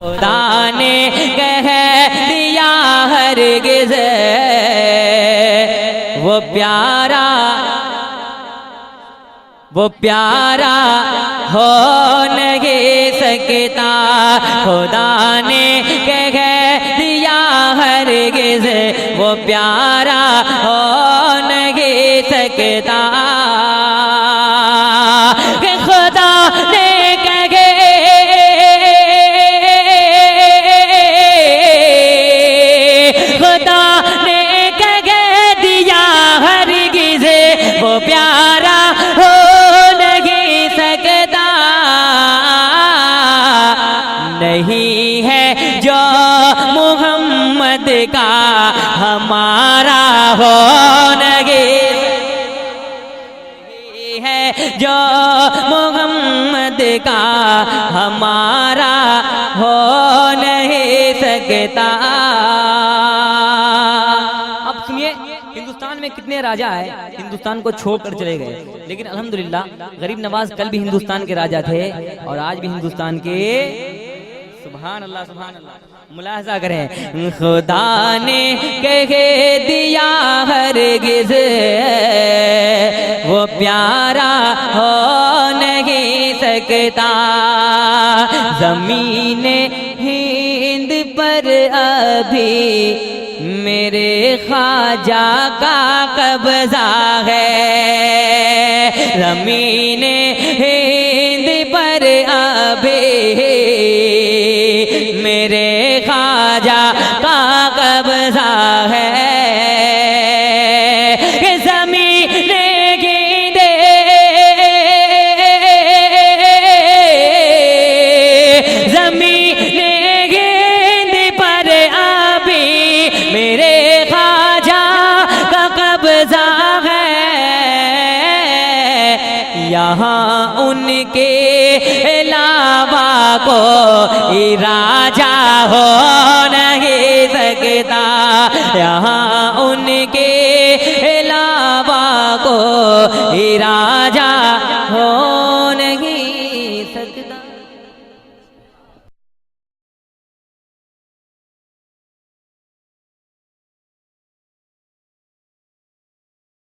خدا نے کہہ دیا ہرگز وہ پیارا ہو نہیں سکتا، خدا نے کہہ دیا ہرگز وہ پیارا ہو نہیں سکتا، کہ خدا نے وہ پیارا ہو نہیں سکتا، نہیں ہے جو محمد کا ہمارا ہو نہیں ہے جو محمد کا ہمارا ہو نہیں سکتا۔ اب سنیے، ہندوستان میں کتنے راجہ آئے ہندوستان کو چھوڑ کر چلے گئے، لیکن الحمدللہ غریب نواز کل بھی ہندوستان کے راجہ تھے اور آج بھی ہندوستان کے، سبحان اللہ سبحان اللہ، ملاحظہ کریں، خدا نے کہہ دیا ہرگز وہ پیارا ہو نہیں سکتا، زمین ہند پر ابھی میرے خواجہ کا قبضہ ہے، زمین ہند پر ابھی میرے خواجہ کا قبضہ ہے، کہ زمین گیندے زمین گیند پر ابھی میرے خواجہ کا قبضہ ہے، یہاں ان کے علاوہ کوئی راجہ ہو نہیں سکتا، یہاں ان کے